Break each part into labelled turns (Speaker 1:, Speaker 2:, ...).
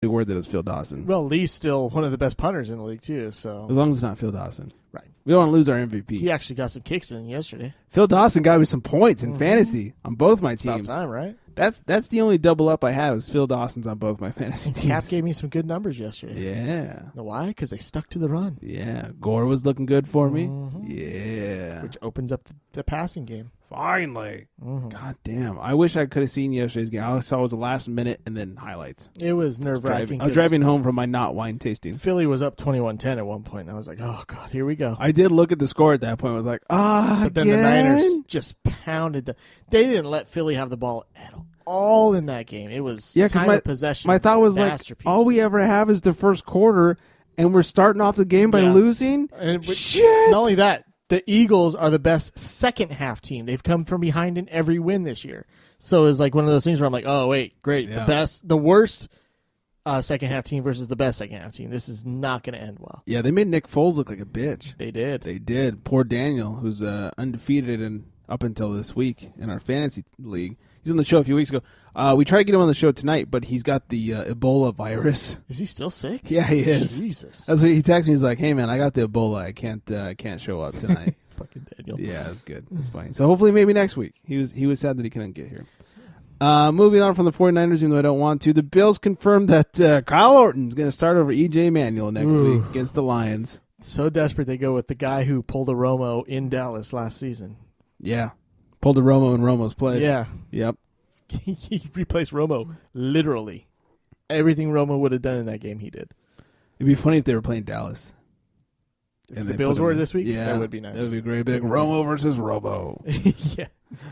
Speaker 1: word that it was Phil Dawson.
Speaker 2: Well, Lee's still one of the best punters in the league, too. So
Speaker 1: As long as it's not Phil Dawson.
Speaker 2: Right.
Speaker 1: We don't want to lose our MVP.
Speaker 2: He actually got some kicks in yesterday.
Speaker 1: Phil Dawson got me some points in fantasy on both my
Speaker 2: It's
Speaker 1: teams.
Speaker 2: about time, right?
Speaker 1: That's the only double up I have is Phil Dawson's on both my fantasy teams.
Speaker 2: Cap gave me some good numbers yesterday.
Speaker 1: Yeah.
Speaker 2: Know why? Because they stuck to the run.
Speaker 1: Yeah. Gore was looking good for me. Yeah.
Speaker 2: Which opens up the passing game.
Speaker 1: Finally. God damn. I wish I could have seen yesterday's game. All I saw was the last minute and then highlights.
Speaker 2: It was nerve-wracking.
Speaker 1: I was driving home from my not wine tasting.
Speaker 2: Philly was up 21-10 at one point, and I was like, oh, God, here we go.
Speaker 1: I did look at the score at that point. I was like,
Speaker 2: But then the Niners just pounded They didn't let Philly have the ball at all in that game. It was time of possession.
Speaker 1: My thought was like, all we ever have is the first quarter, and we're starting off the game by losing? Shit!
Speaker 2: Not only that, the Eagles are the best second-half team. They've come from behind in every win this year. So it's like one of those things where I'm like, oh, wait, great.
Speaker 1: Yeah.
Speaker 2: The worst second-half team versus the best second-half team. This is not going to end well.
Speaker 1: Yeah, they made Nick Foles look like a bitch.
Speaker 2: They did.
Speaker 1: They did. Poor Daniel, who's undefeated and up until this week in our fantasy league. He's on the show a few weeks ago. We tried to get him on the show tonight, but he's got the Ebola virus.
Speaker 2: Is he still sick?
Speaker 1: Yeah, he is.
Speaker 2: Jesus.
Speaker 1: That's what he texted me. He's like, "Hey man, I got the Ebola. I can't show up tonight."
Speaker 2: Fucking Daniel.
Speaker 1: Yeah, that's good. That's funny. So hopefully maybe next week. He was sad that he couldn't get here. Moving on from the 49ers, even though I don't want to, the Bills confirmed that Kyle Orton's going to start over E.J. Manuel next week against the Lions.
Speaker 2: So desperate they go with the guy who pulled a Romo in Dallas last season.
Speaker 1: Yeah. Pulled a Romo in Romo's place.
Speaker 2: Yeah.
Speaker 1: Yep.
Speaker 2: He replaced Romo, literally. Everything Romo would have done in that game, he did.
Speaker 1: It'd be funny if they were playing Dallas.
Speaker 2: If the Bills were this week?
Speaker 1: Yeah.
Speaker 2: That would be nice.
Speaker 1: That would be great. Big Romo versus Robo.
Speaker 2: Yeah.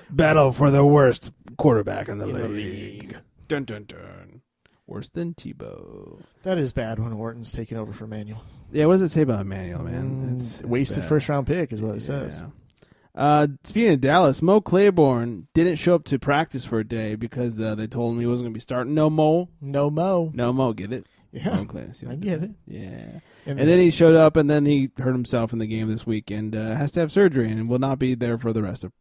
Speaker 1: Battle for the worst quarterback in the league. Dun, dun, dun. Worse than Tebow.
Speaker 2: That is bad when Orton's taking over for Manuel.
Speaker 1: Yeah, what does it say about Manuel, man? It's
Speaker 2: wasted
Speaker 1: bad.
Speaker 2: first-round pick is what it says.
Speaker 1: Speaking of Dallas, Mo Claiborne didn't show up to practice for a day because they told him he wasn't going to be starting. No Mo.
Speaker 2: No Mo,
Speaker 1: get it?
Speaker 2: Yeah,
Speaker 1: Mo Claiborne,
Speaker 2: I get it.
Speaker 1: Yeah. And then he showed up, and then he hurt himself in the game this week and has to have surgery and will not be there for the rest of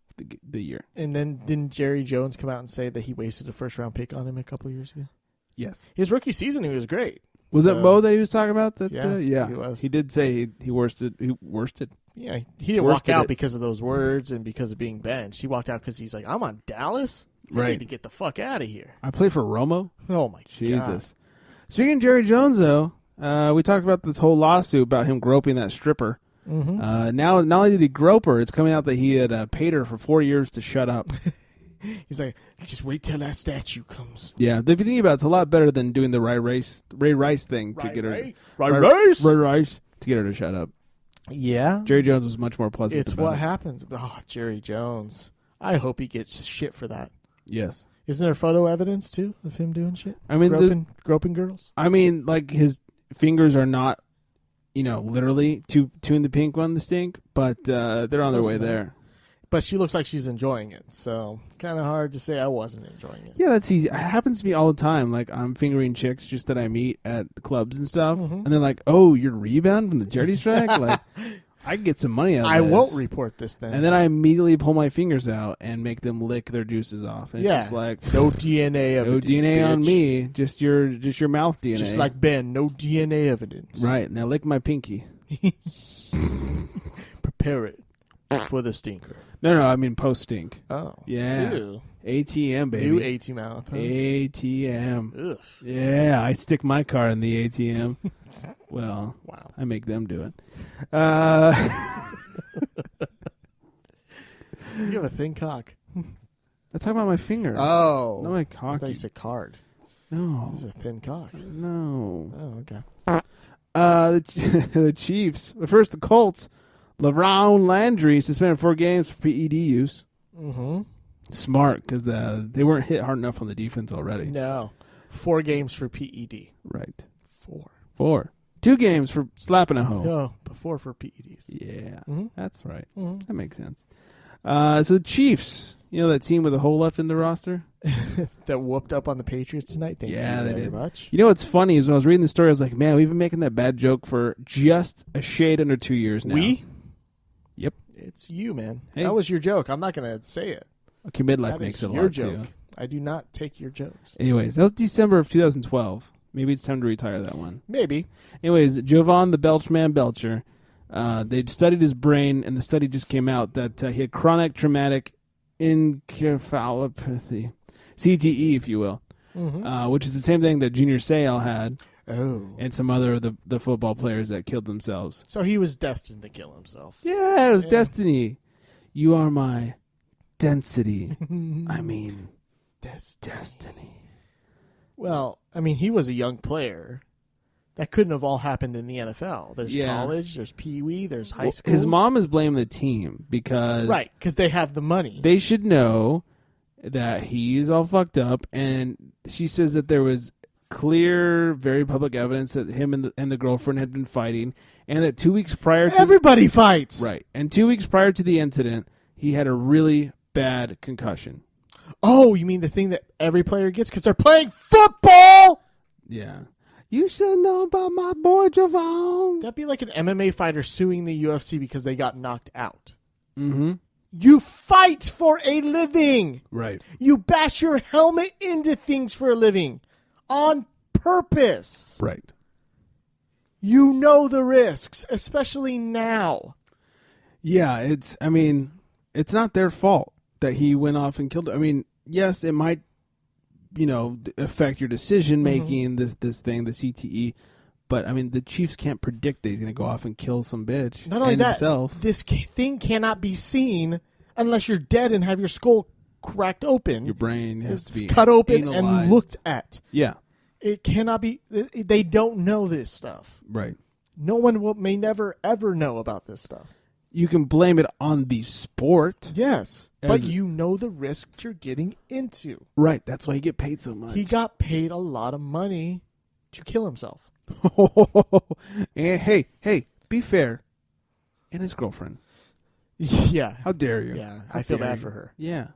Speaker 1: the year.
Speaker 2: And then didn't Jerry Jones come out and say that he wasted a first-round pick on him a couple years ago?
Speaker 1: Yes.
Speaker 2: His rookie season, he was great.
Speaker 1: Was it Mo that he was talking about?
Speaker 2: Yeah, he was.
Speaker 1: He did say he worsted.
Speaker 2: Yeah, he didn't walk out because of those words and because of being benched. He walked out because he's like, I'm on Dallas? I need to get the fuck out of here.
Speaker 1: I play for Romo?
Speaker 2: Oh, my
Speaker 1: Jesus.
Speaker 2: God.
Speaker 1: Speaking of Jerry Jones, though, we talked about this whole lawsuit about him groping that stripper.
Speaker 2: Mm-hmm.
Speaker 1: Now, not only did he grope her, it's coming out that he had paid her for 4 years to shut up.
Speaker 2: He's like, just wait till that statue comes.
Speaker 1: Yeah, if you think about it, it's a lot better than doing the Ray Rice thing to get her.
Speaker 2: Ray
Speaker 1: Rice to get her to shut up.
Speaker 2: Yeah.
Speaker 1: Jerry Jones was much more pleasant.
Speaker 2: It's what happens. Oh, Jerry Jones. I hope he gets shit for that.
Speaker 1: Yes.
Speaker 2: Isn't there photo evidence, too, of him doing shit?
Speaker 1: I mean,
Speaker 2: groping girls?
Speaker 1: I mean, like, his fingers are not, literally two in the pink, one in the stink, but they're on their way there.
Speaker 2: But she looks like she's enjoying it, so kind of hard to say I wasn't enjoying it.
Speaker 1: Yeah, that's easy. It happens to me all the time. Like, I'm fingering chicks just that I meet at the clubs and stuff, and they're like, "Oh, you're rebound from the charity strike? Like, I can get some money out of this.
Speaker 2: I won't report this then."
Speaker 1: And then I immediately pull my fingers out and make them lick their juices off. And it's just like,
Speaker 2: no DNA evidence.
Speaker 1: No DNA
Speaker 2: bitch.
Speaker 1: on me. Just your mouth DNA.
Speaker 2: Just like Ben, no DNA evidence.
Speaker 1: Right. Now lick my pinky.
Speaker 2: Prepare it for the stinker.
Speaker 1: No, I mean post stink.
Speaker 2: Oh.
Speaker 1: Yeah.
Speaker 2: Ew.
Speaker 1: ATM, baby.
Speaker 2: New AT mouth. Huh?
Speaker 1: ATM.
Speaker 2: Ugh.
Speaker 1: Yeah, I stick my card in the ATM. Well,
Speaker 2: wow.
Speaker 1: I make them do it.
Speaker 2: You have a thin cock.
Speaker 1: I'm talking about my finger.
Speaker 2: Oh.
Speaker 1: Not my cock.
Speaker 2: I thought you said card.
Speaker 1: No.
Speaker 2: It's a thin cock.
Speaker 1: No.
Speaker 2: Oh, okay.
Speaker 1: The Chiefs. First, the Colts. LaRon Landry suspended 4 games for PED use.
Speaker 2: Mm-hmm.
Speaker 1: Smart, because they weren't hit hard enough on the defense already.
Speaker 2: No. 4 games for PED.
Speaker 1: Right.
Speaker 2: 4.
Speaker 1: 2 games for slapping a hoe.
Speaker 2: No, but 4 for PEDs.
Speaker 1: Yeah, that's right.
Speaker 2: Mm-hmm.
Speaker 1: That makes sense. So the Chiefs, that team with a hole left in the roster?
Speaker 2: That whooped up on the Patriots tonight? Thank you very much.
Speaker 1: You know what's funny is when I was reading the story, I was like, man, we've been making that bad joke for just a shade under 2 years now.
Speaker 2: We?
Speaker 1: Yep.
Speaker 2: It's you, man.
Speaker 1: Hey.
Speaker 2: That was your joke. I'm not going to say it.
Speaker 1: Okay, midlife makes it a lot,
Speaker 2: your joke.
Speaker 1: too.
Speaker 2: I do not take your jokes.
Speaker 1: Anyways, that was December of 2012. Maybe it's time to retire that one.
Speaker 2: Maybe.
Speaker 1: Anyways, Jovan the Belchman Belcher, they studied his brain, and the study just came out that he had chronic traumatic encephalopathy, CTE, if you will, which is the same thing that Junior Seau had.
Speaker 2: Oh.
Speaker 1: And some other of the football players that killed themselves.
Speaker 2: So he was destined to kill himself.
Speaker 1: Yeah, it was destiny. You are my density. I mean, destiny.
Speaker 2: Well, I mean, he was a young player. That couldn't have all happened in the NFL. There's college, there's Pee Wee, there's high school.
Speaker 1: His mom is blaming the team because...
Speaker 2: Right, because they have the money.
Speaker 1: They should know that he's all fucked up, and she says that there was clear, very public evidence that him and the girlfriend had been fighting, and that 2 weeks prior to...
Speaker 2: Everybody fights!
Speaker 1: Right. And 2 weeks prior to the incident, he had a really bad concussion.
Speaker 2: Oh, you mean the thing that every player gets because they're playing football?
Speaker 1: Yeah. You should know about my boy, Jovan.
Speaker 2: That'd be like an MMA fighter suing the UFC because they got knocked out.
Speaker 1: Mm-hmm.
Speaker 2: You fight for a living.
Speaker 1: Right.
Speaker 2: You bash your helmet into things for a living. On purpose.
Speaker 1: Right.
Speaker 2: You know the risks, especially now.
Speaker 1: Yeah, it's not their fault that he went off and killed. I mean, yes, it might, affect your decision making, this thing, the CTE, but I mean, the Chiefs can't predict that he's going to go off and kill some bitch.
Speaker 2: Not only that,
Speaker 1: himself.
Speaker 2: This thing cannot be seen unless you're dead and have your skull cracked open.
Speaker 1: Your brain has to be
Speaker 2: cut open
Speaker 1: analyzed.
Speaker 2: And looked at.
Speaker 1: Yeah.
Speaker 2: It cannot be. They don't know this stuff.
Speaker 1: Right.
Speaker 2: No one may never, ever know about this stuff.
Speaker 1: You can blame it on the sport.
Speaker 2: Yes. But you know the risk you're getting into.
Speaker 1: Right. That's why he get paid so much.
Speaker 2: He got paid a lot of money to kill himself.
Speaker 1: And hey, be fair. And his girlfriend.
Speaker 2: Yeah.
Speaker 1: How dare you?
Speaker 2: Yeah. I feel bad for her.
Speaker 1: Yeah.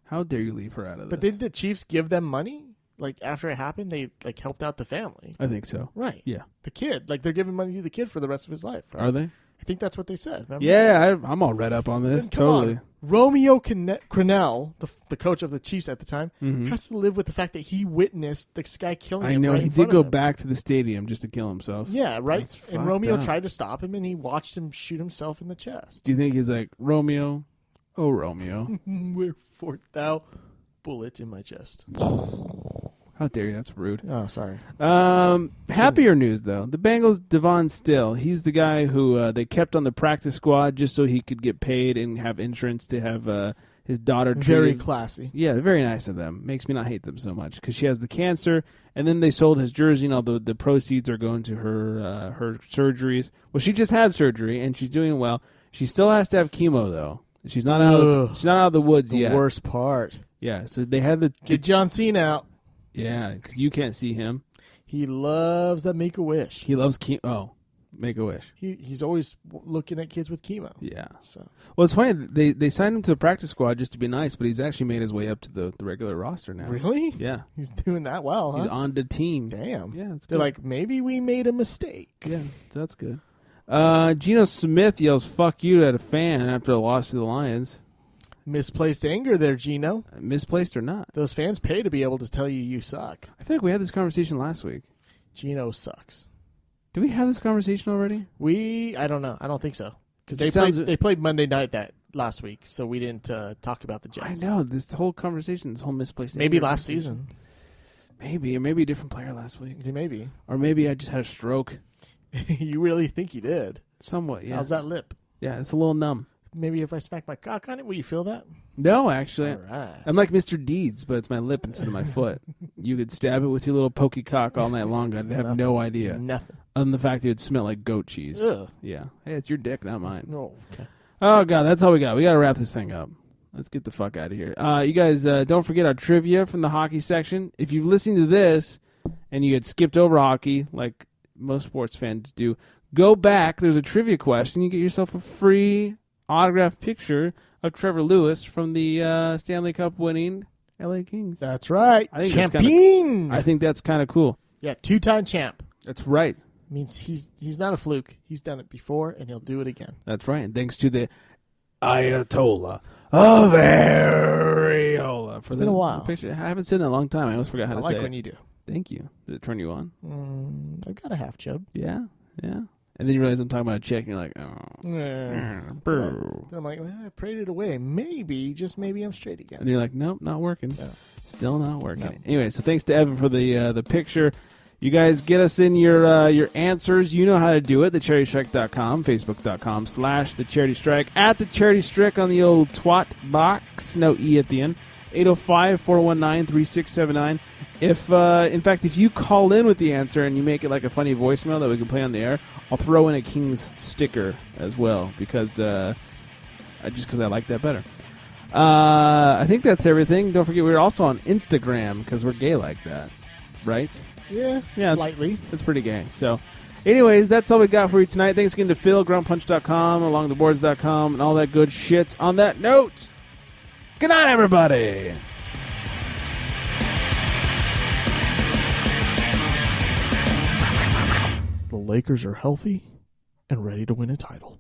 Speaker 1: How dare you leave her out of this?
Speaker 2: But didn't the Chiefs give them money? Like, after it happened, they, helped out the family.
Speaker 1: I think so.
Speaker 2: Right.
Speaker 1: Yeah.
Speaker 2: The kid. They're giving money to the kid for the rest of his life. Right?
Speaker 1: Are they?
Speaker 2: I think that's what they said. Remember?
Speaker 1: Yeah, I'm all read up on this. Totally.
Speaker 2: On. Romeo Crennel, the coach of the Chiefs at the time, has to live with the fact that he witnessed this guy killing him.
Speaker 1: I know.
Speaker 2: Right
Speaker 1: he
Speaker 2: in front
Speaker 1: did go
Speaker 2: of him.
Speaker 1: back to the stadium just to kill himself.
Speaker 2: Yeah, right.
Speaker 1: That's
Speaker 2: and Romeo
Speaker 1: up.
Speaker 2: tried to stop him, and he watched him shoot himself in the chest.
Speaker 1: Do you think he's like, Romeo? Oh, Romeo.
Speaker 2: Wherefore thou bullet in my chest.
Speaker 1: How dare you? That's rude.
Speaker 2: Oh, sorry.
Speaker 1: Happier news, though. The Bengals, Devon Still, he's the guy who they kept on the practice squad just so he could get paid and have insurance to have his daughter treated.
Speaker 2: Very classy.
Speaker 1: Yeah, very nice of them. Makes me not hate them so much because she has the cancer, and then they sold his jersey, and all the proceeds are going to her surgeries. Well, she just had surgery, and she's doing well. She still has to have chemo, though. She's not out of the woods yet.
Speaker 2: The worst part.
Speaker 1: Yeah, so they had the
Speaker 2: Get John Cena out.
Speaker 1: Yeah, because you can't see him.
Speaker 2: He loves that Make-A-Wish.
Speaker 1: He loves chemo. Oh, Make-A-Wish.
Speaker 2: He's always looking at kids with chemo.
Speaker 1: Yeah.
Speaker 2: So
Speaker 1: Well, it's funny. They signed him to the practice squad just to be nice, but he's actually made his way up to the regular roster now.
Speaker 2: Really?
Speaker 1: Yeah.
Speaker 2: He's doing that well, huh?
Speaker 1: He's on the team.
Speaker 2: Damn.
Speaker 1: Yeah, that's good.
Speaker 2: They're like, maybe we made a mistake.
Speaker 1: Yeah, so that's good. Geno Smith yells "fuck you" at a fan after a loss to the Lions.
Speaker 2: Misplaced anger there, Geno.
Speaker 1: Misplaced or not?
Speaker 2: Those fans pay to be able to tell you suck.
Speaker 1: I feel like we had this conversation last week.
Speaker 2: Geno sucks.
Speaker 1: Did we have this conversation already?
Speaker 2: I don't know. I don't think so. Because they played Monday night that last week, so we didn't talk about the Jets.
Speaker 1: I know. This whole conversation, this whole misplaced
Speaker 2: maybe
Speaker 1: anger
Speaker 2: last season.
Speaker 1: Maybe. Or maybe a different player last week.
Speaker 2: Maybe.
Speaker 1: Or maybe I just had a stroke.
Speaker 2: You really think you did?
Speaker 1: Somewhat, yes.
Speaker 2: How's that lip?
Speaker 1: Yeah, it's a little numb.
Speaker 2: Maybe if I smack my cock on it, will you feel that?
Speaker 1: No, actually.
Speaker 2: All right.
Speaker 1: I'm like Mr. Deeds, but it's my lip instead of my foot. You could stab it with your little pokey cock all night long. I'd have no idea.
Speaker 2: Nothing.
Speaker 1: Other than the fact that it would smell like goat cheese.
Speaker 2: Ugh.
Speaker 1: Yeah. Hey, it's your dick, not mine.
Speaker 2: Oh, okay.
Speaker 1: Oh, God, that's all we got. We got to wrap this thing up. Let's get the fuck out of here. You guys, don't forget our trivia from the hockey section. If you've listened to this and you had skipped over hockey, like most sports fans do, go back. There's a trivia question. You get yourself a free autographed picture of Trevor Lewis from the Stanley Cup winning LA Kings.
Speaker 2: That's right.
Speaker 1: I think
Speaker 2: Champion.
Speaker 1: I think that's kind of cool.
Speaker 2: Yeah, 2-time champ.
Speaker 1: That's right.
Speaker 2: Means he's not a fluke. He's done it before, and he'll do it again.
Speaker 1: That's right. And thanks to the Ayatollah of Areola for
Speaker 2: been a while.
Speaker 1: Picture. I haven't seen that in a long time. I almost forgot how to say it.
Speaker 2: I like when you do.
Speaker 1: Thank you. Did it turn you on?
Speaker 2: I've got a half chub.
Speaker 1: Yeah. And then you realize I'm talking about a chick, and you're like, oh.
Speaker 2: Then I'm like, well, I prayed it away. Maybe, just maybe I'm straight again.
Speaker 1: And you're like, nope, not working.
Speaker 2: No.
Speaker 1: Still not working.
Speaker 2: No.
Speaker 1: Anyway, so thanks to Evan for the picture. You guys get us in your answers. You know how to do it. TheCharityStrike.com, Facebook.com/TheCharityStrike, at TheCharityStrike on the old twat box. No E at the end. 805-419-3679. If you call in with the answer and you make it like a funny voicemail that we can play on the air, I'll throw in a King's sticker as well because I like that better. I think that's everything. Don't forget we're also on Instagram because we're gay like that, right?
Speaker 2: Yeah, slightly.
Speaker 1: It's pretty gay. So, anyways, that's all we got for you tonight. Thanks again to Phil, gruntpunch.com, alongtheboards.com, and all that good shit. On that note, good night, everybody.
Speaker 2: The Lakers are healthy and ready to win a title.